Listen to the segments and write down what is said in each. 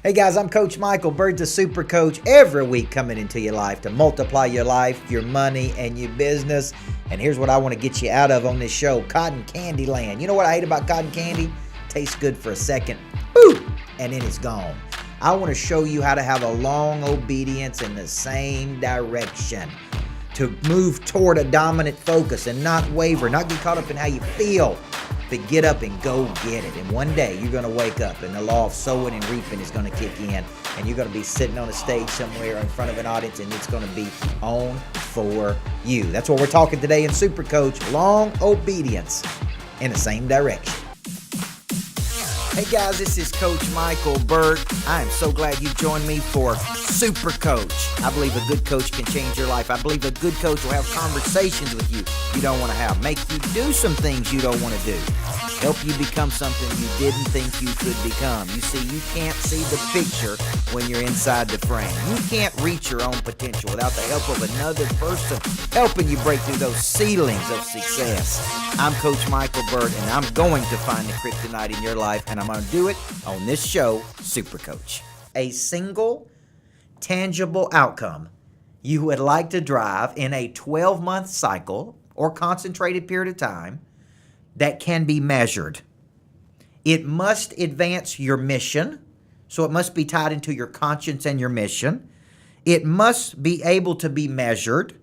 Hey guys, I'm Coach Michael Burt, the Super Coach, every week coming into your life to multiply your life, your money, and your business. And here's what I want to get you out of on this show, cotton candy land. You know what I hate about cotton candy? Tastes good for a second, boom, and then it's gone. I want to show you how to have a long obedience in the same direction, to move toward a dominant focus and not waver, not get caught up in how you feel, but get up and go get it. And one day you're going to wake up and the law of sowing and reaping is going to kick in, and you're going to be sitting on a stage somewhere in front of an audience, and it's going to be on for you. That's what we're talking today in Super Coach, long obedience in the same direction. Hey guys, this is Coach Michael Burt. I am so glad you joined me for Super Coach. I believe a good coach can change your life. I believe a good coach will have conversations with you don't want to have, make you do some things you don't want to do, help you become something you didn't think you could become. You see, you can't see the picture when you're inside the frame. You can't reach your own potential without the help of another person helping you break through those ceilings of success. I'm Coach Michael Burt, and I'm going to find the kryptonite in your life, and I'm going to do it on this show, Super Coach. A single, tangible outcome you would like to drive in a 12-month cycle or concentrated period of time that can be measured. It must advance your mission, so it must be tied into your conscience and your mission. It must be able to be measured.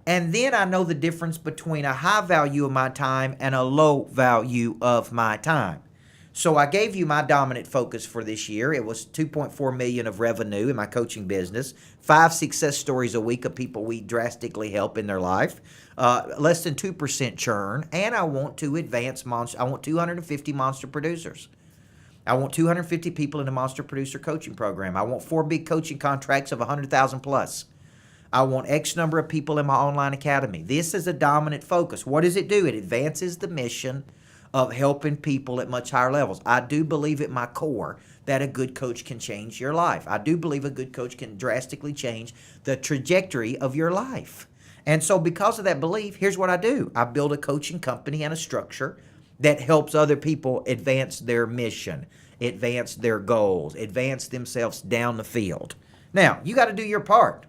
And then I know the difference between a high value of my time and a low value of my time. So I gave you my dominant focus for this year. It was $2.4 million of revenue in my coaching business, 5 success stories a week of people we drastically help in their life, less than 2% churn, and I want to advance I want 250 monster producers. I want 250 people in the monster producer coaching program. I want 4 big coaching contracts of 100,000 plus. I want X number of people in my online academy. This is a dominant focus. What does it do? It advances the mission of helping people at much higher levels. I do believe at my core that a good coach can change your life. I do believe a good coach can drastically change the trajectory of your life. And so because of that belief, here's what I do. I build a coaching company and a structure that helps other people advance their mission, advance their goals, advance themselves down the field. Now, you got to do your part.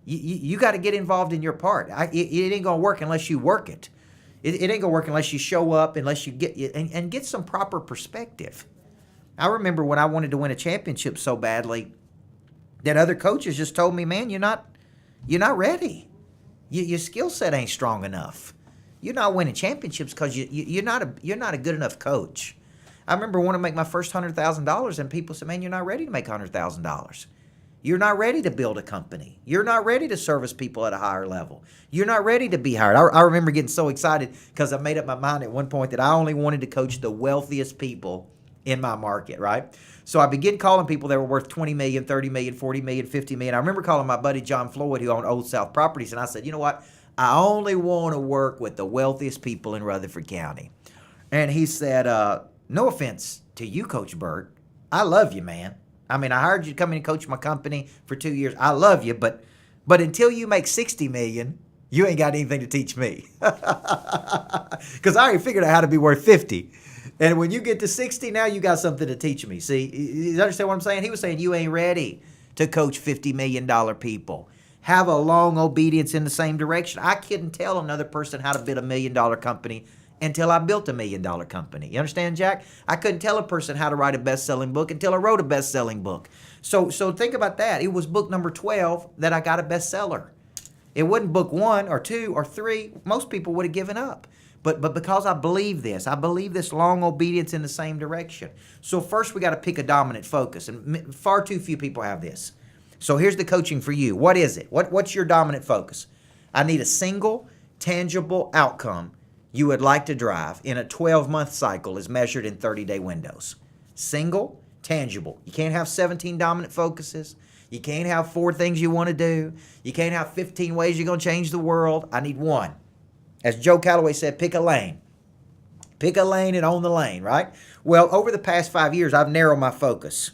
You got to get involved in your part. It ain't going to work unless you work it. It ain't going to work unless you show up, unless you get and get some proper perspective. I remember when I wanted to win a championship so badly that other coaches just told me, man, you're not ready. Your skill set ain't strong enough. You're not winning championships because you're not a good enough coach. I remember wanting to make my first $100,000, and people said, man, you're not ready to make $100,000. You're not ready to build a company. You're not ready to service people at a higher level. You're not ready to be hired. I remember getting so excited because I made up my mind at one point that I only wanted to coach the wealthiest people in my market, right? So I began calling people that were worth $20 million, $30 million, $40 million, $50 million. I remember calling my buddy John Floyd, who owned Old South Properties, and I said, you know what? I only want to work with the wealthiest people in Rutherford County. And he said, no offense to you, Coach Burt. I love you, man. I mean, I hired you to come in and coach my company for 2 years. I love you, but until you make $60 million, you ain't got anything to teach me. Because I already figured out how to be worth 50. And when you get to 60, now you got something to teach me. See, you understand what I'm saying? He was saying you ain't ready to coach $50 million people. Have a long obedience in the same direction. I couldn't tell another person how to build $1 million company until I built $1 million company. You understand, Jack? I couldn't tell a person how to write a best-selling book until I wrote a best-selling book. So think about that. It was book number 12 that I got a bestseller. It wasn't book 1 or 2 or 3. Most people would have given up. But because I believe this long obedience in the same direction. So first we got to pick a dominant focus, and far too few people have this. So here's the coaching for you. What is it? What's your dominant focus? I need a single, tangible outcome you would like to drive in a 12-month cycle is measured in 30-day windows. Single, tangible. You can't have 17 dominant focuses. You can't have 4 things you want to do. You can't have 15 ways you're going to change the world. I need one. As Joe Calloway said, pick a lane. Pick a lane and own the lane, right? Well, over the past 5 years, I've narrowed my focus.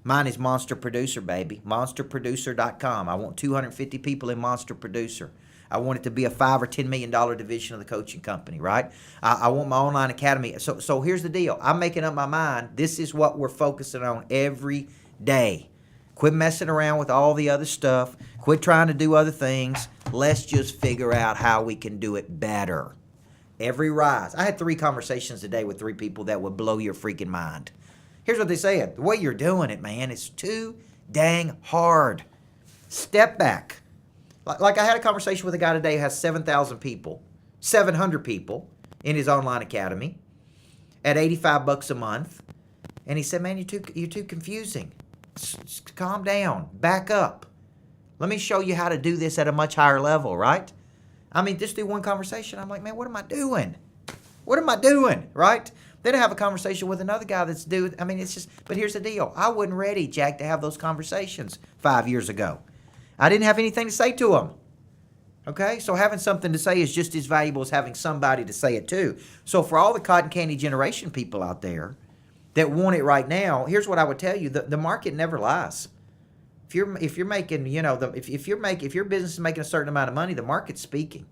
Mine is Monster Producer, baby. MonsterProducer.com. I want 250 people in Monster Producer. I want it to be a $5 or $10 million division of the coaching company, right? I want my online academy. So here's the deal. I'm making up my mind. This is what we're focusing on every day. Quit messing around with all the other stuff. Quit trying to do other things. Let's just figure out how we can do it better. Every rise. I had 3 conversations today with 3 people that would blow your freaking mind. Here's what they said. The way you're doing it, man, is too dang hard. Step back. Like I had a conversation with a guy today who has 7,000 people, 700 people in his online academy at $85 a month. And he said, man, you're too confusing. Calm down. Back up. Let me show you how to do this at a much higher level, right? I mean, just do one conversation. I'm like, man, what am I doing? What am I doing, right? Then I have a conversation with another guy that's doing, I mean, it's just, but here's the deal. I wasn't ready, Jack, to have those conversations 5 years ago. I didn't have anything to say to him. Okay? So having something to say is just as valuable as having somebody to say it to. So for all the cotton candy generation people out there that want it right now, here's what I would tell you. The market never lies. If you're making, you know, if your business is making a certain amount of money, the market's speaking.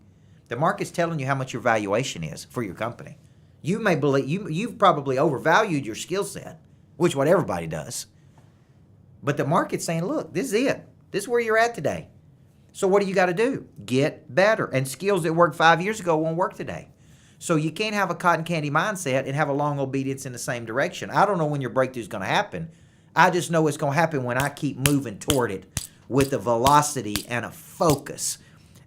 The market's telling you how much your valuation is for your company. You may believe you've probably overvalued your skill set, which is what everybody does. But the market's saying, look, this is it. This is where you're at today. So what do you got to do? Get better. And skills that worked 5 years ago won't work today. So you can't have a cotton candy mindset and have a long obedience in the same direction. I don't know when your breakthrough is going to happen. I just know it's going to happen when I keep moving toward it with a velocity and a focus.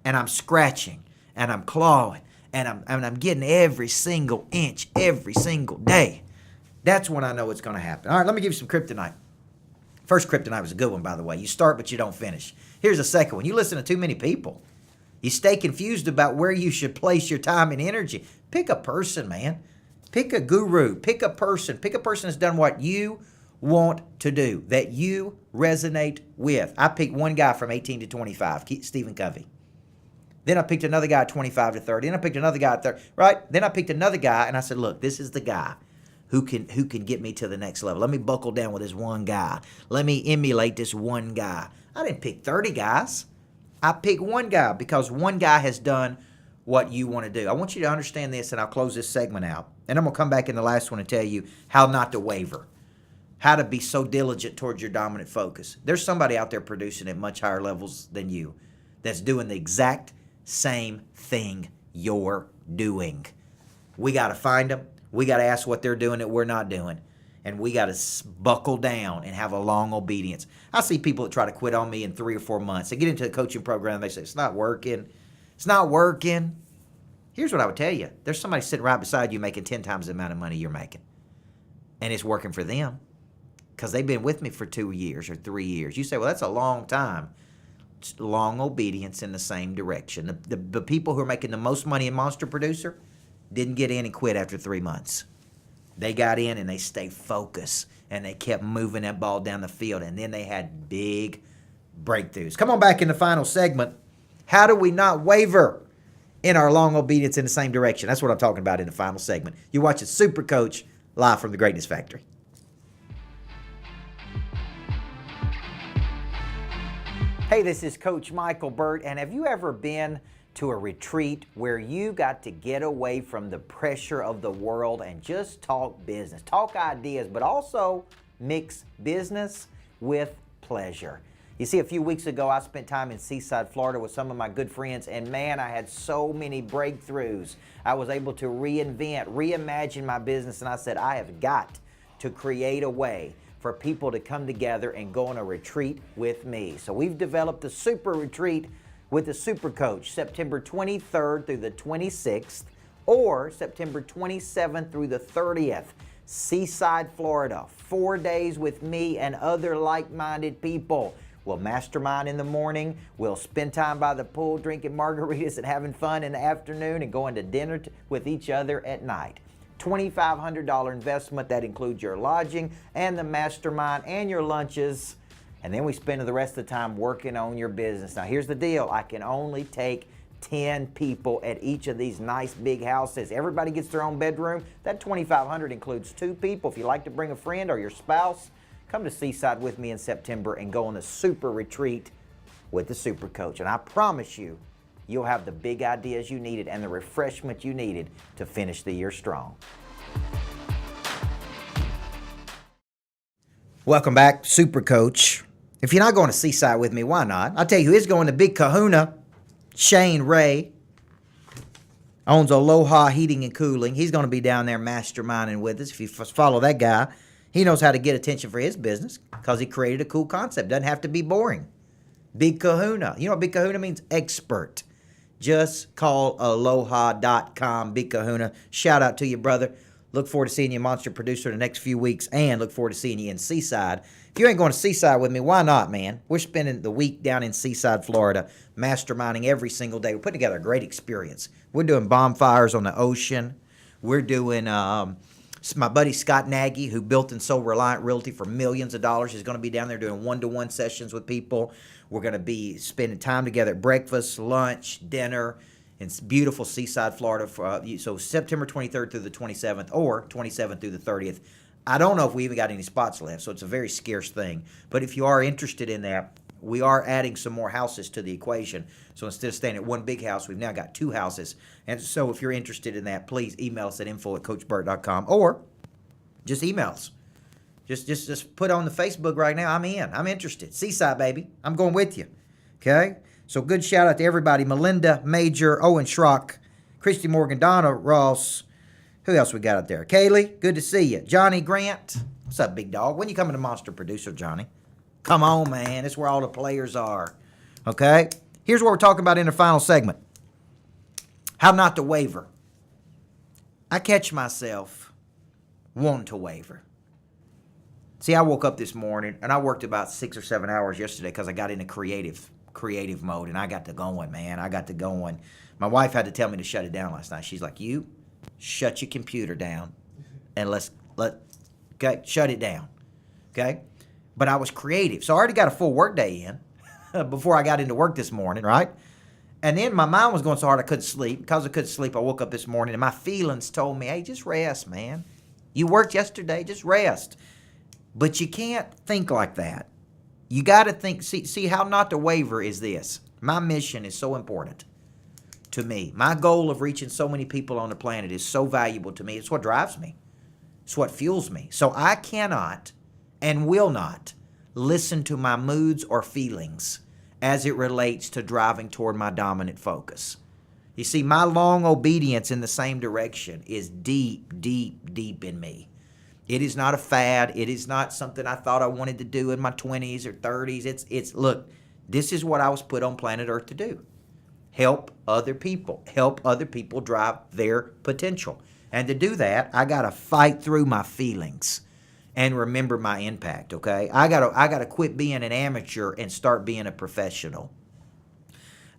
And I'm scratching and I'm clawing and I'm getting every single inch every single day. That's when I know it's going to happen. All right, let me give you some kryptonite. First kryptonite was a good one, by the way. You start, but you don't finish. Here's a second one. You listen to too many people. You stay confused about where you should place your time and energy. Pick a person, man. Pick a guru. Pick a person. Pick a person that's done what you want to do, that you resonate with. I picked one guy from 18 to 25, Stephen Covey. Then I picked another guy at 25 to 30. Then I picked another guy at 30, right? Then I picked another guy, and I said, look, this is the guy who can get me to the next level. Let me buckle down with this one guy. Let me emulate this one guy. I didn't pick 30 guys. I picked one guy because one guy has done what you want to do. I want you to understand this, and I'll close this segment out. And I'm going to come back in the last one and tell you how not to waver, how to be so diligent towards your dominant focus. There's somebody out there producing at much higher levels than you that's doing the exact same thing you're doing. We got to find them. We got to ask what they're doing that we're not doing. And we got to buckle down and have a long obedience. I see people that try to quit on me in 3 or 4 months. They get into a coaching program and they say, it's not working. It's not working. Here's what I would tell you. There's somebody sitting right beside you making 10 times the amount of money you're making. And it's working for them because they've been with me for 2 years or 3 years. You say, well, that's a long time. It's long obedience in the same direction. The people who are making the most money in Monster Producer didn't get in and quit after 3 months. They got in and they stayed focused and they kept moving that ball down the field, and then they had big breakthroughs. Come on back in the final segment. How do we not waver in our long obedience in the same direction? That's what I'm talking about in the final segment. You're watching Super Coach live from the Greatness Factory. Hey, this is Coach Michael Burt, and have you ever been to a retreat where you got to get away from the pressure of the world and just talk business, talk ideas, but also mix business with pleasure? You see, a few weeks ago, I spent time in Seaside, Florida with some of my good friends, and man, I had so many breakthroughs. I was able to reinvent, reimagine my business, and I said, I have got to create a way for people to come together and go on a retreat with me. So we've developed a super retreat with the Super Coach, September 23rd through the 26th, or September 27th through the 30th, Seaside, Florida. 4 days with me and other like-minded people. We'll mastermind in the morning. We'll spend time by the pool drinking margaritas and having fun in the afternoon and going to dinner with each other at night. $2,500 investment. That includes your lodging and the mastermind and your lunches. And then we spend the rest of the time working on your business. Now, here's the deal. I can only take 10 people at each of these nice big houses. Everybody gets their own bedroom. That $2,500 includes 2 people. If you like to bring a friend or your spouse, come to Seaside with me in September and go on the super retreat with the Super Coach. And I promise you, you'll have the big ideas you needed and the refreshment you needed to finish the year strong. Welcome back, Super Coach. If you're not going to Seaside with me, why not? I'll tell you who is going to Big Kahuna. Shane Ray owns Aloha Heating and Cooling. He's going to be down there masterminding with us. If you follow that guy, he knows how to get attention for his business because he created a cool concept. Doesn't have to be boring. Big Kahuna. You know what Big Kahuna means? Expert. Just call aloha.com, Big Kahuna. Shout out to you, brother. Look forward to seeing you, Monster Producer, in the next few weeks, and look forward to seeing you in Seaside. If you ain't going to Seaside with me, why not, man? We're spending the week down in Seaside, Florida, masterminding every single day. We're putting together a great experience. We're doing bonfires on the ocean. We're doing, my buddy Scott Nagy, who built and sold Reliant Realty for millions of dollars, is going to be down there doing one-to-one sessions with people. We're going to be spending time together at breakfast, lunch, dinner, in beautiful Seaside, Florida. So September 23rd through the 27th or 27th through the 30th. I don't know if we even got any spots left, so it's a very scarce thing. But if you are interested in that, we are adding some more houses to the equation. So instead of staying at one big house, we've now got 2 houses. And so if you're interested in that, please email us at info@coachburt.com or just email us. Just put on the Facebook right now, I'm in. I'm interested. Seaside, baby. I'm going with you. Okay? So good shout out to everybody. Melinda, Major, Owen Schrock, Christy Morgan, Donna Ross. Who else we got out there? Kaylee, good to see you. Johnny Grant. What's up, big dog? When you coming to Monster Producer, Johnny? Come on, man. That's where all the players are. Okay? Here's what we're talking about in the final segment. How not to waver. I catch myself wanting to waver. See, I woke up this morning, and I worked about 6 or 7 hours yesterday because I got into creative mode, and I got to going, man. I got to going. My wife had to tell me to shut it down last night. She's like, you shut your computer down, and okay, shut it down, okay? But I was creative, so I already got a full work day in before I got into work this morning, right? And then my mind was going so hard I couldn't sleep. Because I couldn't sleep, I woke up this morning, and my feelings told me, hey, just rest, man. You worked yesterday, just rest. But you can't think like that. You got to think, see how not to waver is this. My mission is so important to me. My goal of reaching so many people on the planet is so valuable to me. It's what drives me. It's what fuels me. So I cannot and will not listen to my moods or feelings as it relates to driving toward my dominant focus. You see, my long obedience in the same direction is deep, deep, deep in me. It is not a fad. It is not something I thought I wanted to do in my 20s or 30s. Look, this is what I was put on planet Earth to do. Help other people. Help other people drive their potential. And to do that, I got to fight through my feelings and remember my impact, okay? I got to quit being an amateur and start being a professional.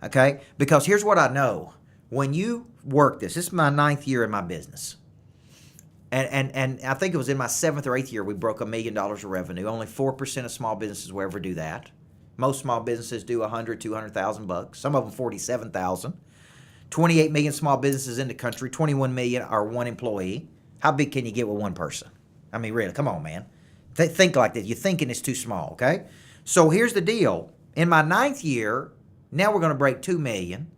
Okay? Because here's what I know. When you work this is my 9th year in my business. And I think it was in my 7th or 8th year we broke $1 million of revenue. Only 4% of small businesses will ever do that. Most small businesses do $100,000-$200,000. Some of them $47,000. 28 million small businesses in the country. 21 million are one employee. How big can you get with one person? I mean, really, come on, man. Think like that. You're thinking it's too small, okay? So here's the deal. In my 9th year, now we're going to break 2 million,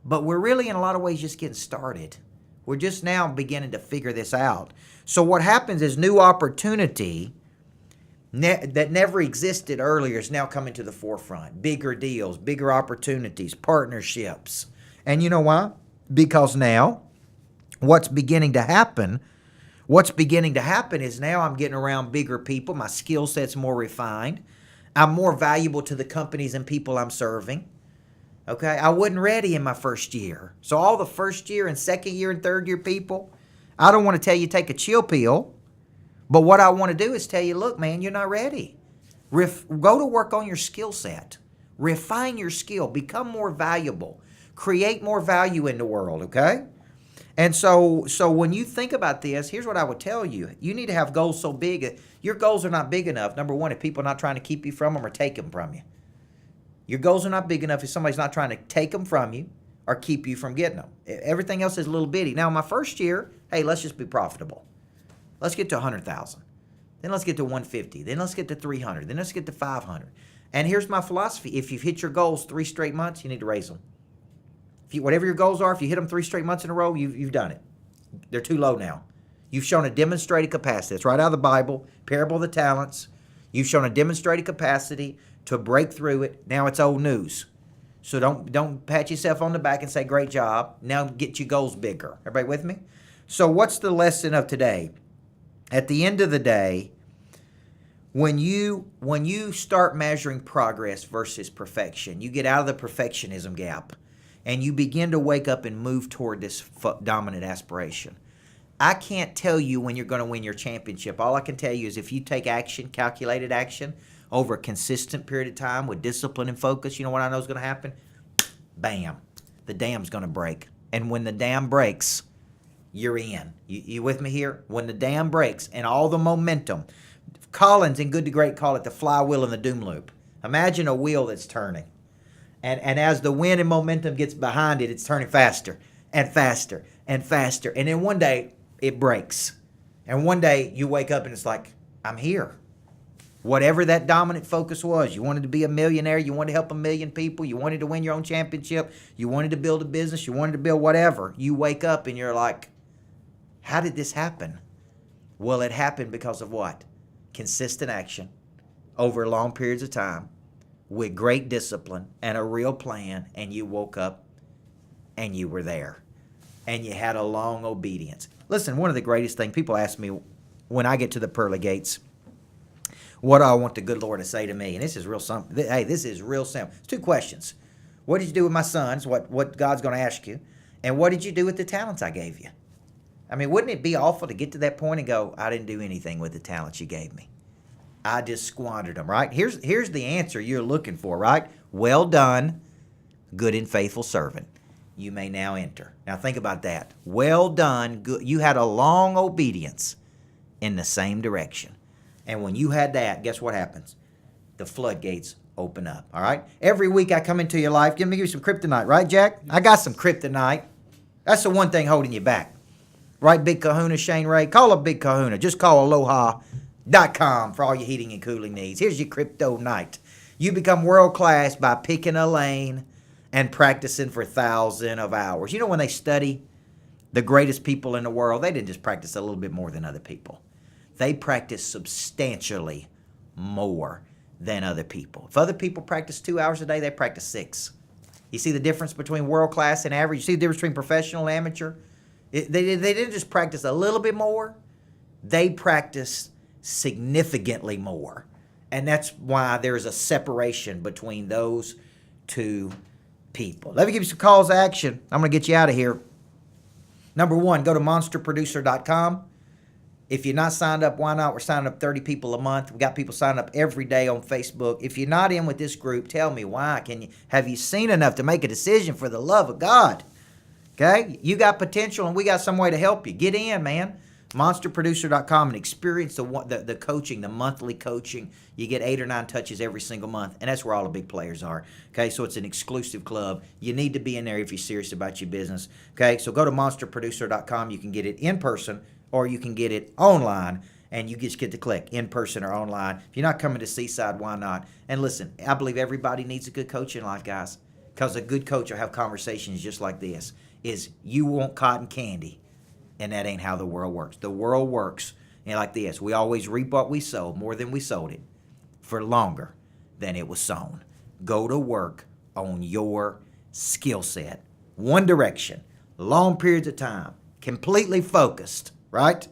but we're really in a lot of ways just getting started. We're just now beginning to figure this out. So what happens is new opportunity that never existed earlier is now coming to the forefront. Bigger deals, bigger opportunities, partnerships. And you know why? Because now what's beginning to happen is now I'm getting around bigger people. My skill set's more refined. I'm more valuable to the companies and people I'm serving. Okay, I wasn't ready in my first year. So all the first year and second year and third year people, I don't want to tell you take a chill pill, but what I want to do is tell you, look, man, you're not ready. Go to work on your skill set. Refine your skill. Become more valuable. Create more value in the world, okay? And so when you think about this, here's what I would tell you. You need to have goals so big. Your goals are not big enough. Number one, if people are not trying to keep you from them or take them from you. Your goals are not big enough if somebody's not trying to take them from you or keep you from getting them. Everything else is a little bitty. Now, my first year, hey, let's just be profitable. Let's get to 100,000. Then let's get to 150. Then let's get to 300. Then let's get to 500. And here's my philosophy. If you've hit your goals 3 straight months, you need to raise them. Whatever your goals are, if you hit them 3 straight months in a row, you've done it. They're too low now. You've shown a demonstrated capacity. It's right out of the Bible, Parable of the Talents. You've shown a demonstrated capacity to break through it. Now it's old news. So don't pat yourself on the back and say, great job. Now get your goals bigger. Everybody with me? So what's the lesson of today? At the end of the day, when you start measuring progress versus perfection, you get out of the perfectionism gap and you begin to wake up and move toward this dominant aspiration. I can't tell you when you're going to win your championship. All I can tell you is if you take action, calculated action, over a consistent period of time with discipline and focus, you know what I know is going to happen? Bam. The dam's going to break. And when the dam breaks, you're in. You with me here? When the dam breaks and all the momentum, Collins in Good to Great call it the flywheel and the doom loop. Imagine a wheel that's turning. And as the wind and momentum gets behind it, it's turning faster and faster and faster. And then one day, it breaks. And one day, you wake up and it's like, I'm here. Whatever that dominant focus was, you wanted to be a millionaire, you wanted to help 1 million people, you wanted to win your own championship, you wanted to build a business, you wanted to build whatever. You wake up and you're like, how did this happen? Well, it happened because of what? Consistent action over long periods of time with great discipline and a real plan, and you woke up and you were there and you had a long obedience. Listen, one of the greatest things, people ask me when I get to the pearly gates, what do I want the good Lord to say to me? And this is real simple. Hey, this is real simple. It's 2 questions. What did you do with my sons? What God's going to ask you. And what did you do with the talents I gave you? I mean, wouldn't it be awful to get to that point and go, I didn't do anything with the talents you gave me. I just squandered them, right? Here's the answer you're looking for, right? Well done, good and faithful servant. You may now enter. Now think about that. Well done, good. You had a long obedience in the same direction. And when you had that, guess what happens? The floodgates open up, all right? Every week I come into your life. Give me some kryptonite, right, Jack? I got some kryptonite. That's the one thing holding you back. Right, Big Kahuna, Shane Ray? Call up Big Kahuna. Just call aloha.com for all your heating and cooling needs. Here's your kryptonite. You become world-class by picking a lane and practicing for thousands of hours. You know when they study the greatest people in the world, they didn't just practice a little bit more than other people. They practice substantially more than other people. If other people practice 2 hours a day, they practice 6. You see the difference between world-class and average? You see the difference between professional and amateur? They didn't just practice a little bit more. They practice significantly more. And that's why there's a separation between those 2 people. Let me give you some calls to action. I'm going to get you out of here. Number 1, go to monsterproducer.com. If you're not signed up, why not? We're signing up 30 people a month. We got people signing up every day on Facebook. If you're not in with this group, tell me why. Have you seen enough to make a decision for the love of God? Okay? You got potential and we got some way to help you. Get in, man. Monsterproducer.com and experience the coaching, the monthly coaching. You get 8 or 9 touches every single month, and that's where all the big players are. Okay, so it's an exclusive club. You need to be in there if you're serious about your business. Okay, so go to monsterproducer.com. You can get it in person or you can get it online, and you just get to click in person or online. If you're not coming to Seaside, why not? And listen, I believe everybody needs a good coach in life, guys, because a good coach will have conversations just like this. Is you want cotton candy. And that ain't how the world works. The world works like this. We always reap what we sow, more than we sowed it, for longer than it was sown. Go to work on your skill set. One direction, long periods of time, completely focused, right?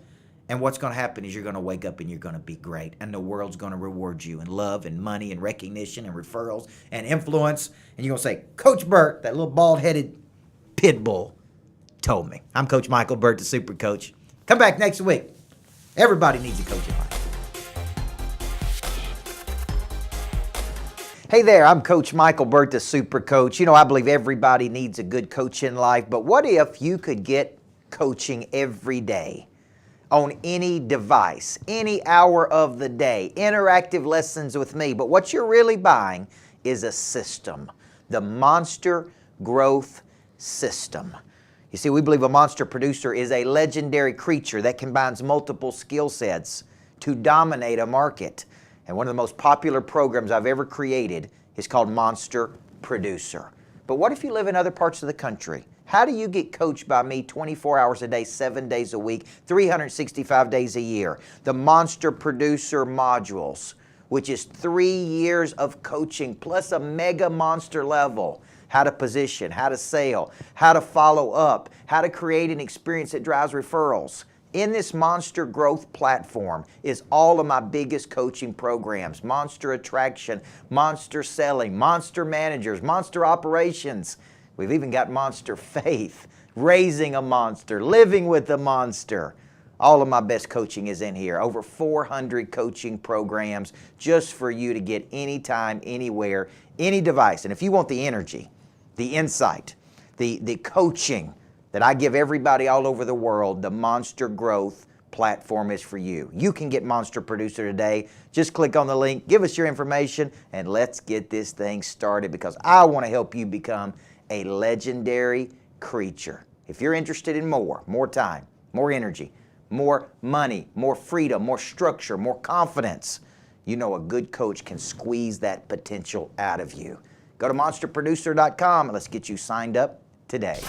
And what's going to happen is you're going to wake up and you're going to be great. And the world's going to reward you in love and money and recognition and referrals and influence. And you're going to say, Coach Burt, that little bald-headed pit bull, told me. I'm Coach Michael Burt, the Super Coach. Come back next week. Everybody needs a coach in life. Hey there, I'm Coach Michael Burt, the Super Coach. You know, I believe everybody needs a good coach in life, but what if you could get coaching every day on any device, any hour of the day, interactive lessons with me, but what you're really buying is a system, the Monster Growth System. You see, we believe a monster producer is a legendary creature that combines multiple skill sets to dominate a market. And one of the most popular programs I've ever created is called Monster Producer. But what if you live in other parts of the country? How do you get coached by me 24 hours a day, 7 days a week, 365 days a year? The Monster Producer modules, which is 3 years of coaching plus a mega monster level. How to position, how to sell, how to follow up, how to create an experience that drives referrals. In this Monster Growth platform is all of my biggest coaching programs: Monster Attraction, Monster Selling, Monster Managers, Monster Operations. We've even got Monster Faith, Raising a Monster, Living with a Monster. All of my best coaching is in here. Over 400 coaching programs just for you to get anytime, anywhere, any device. And if you want the energy, the insight, the coaching that I give everybody all over the world, the Monster Growth platform is for you. You can get Monster Producer today. Just click on the link, give us your information, and let's get this thing started, because I want to help you become a legendary creature. If you're interested in more time, more energy, more money, more freedom, more structure, more confidence, you know a good coach can squeeze that potential out of you. Go to monsterproducer.com and let's get you signed up today.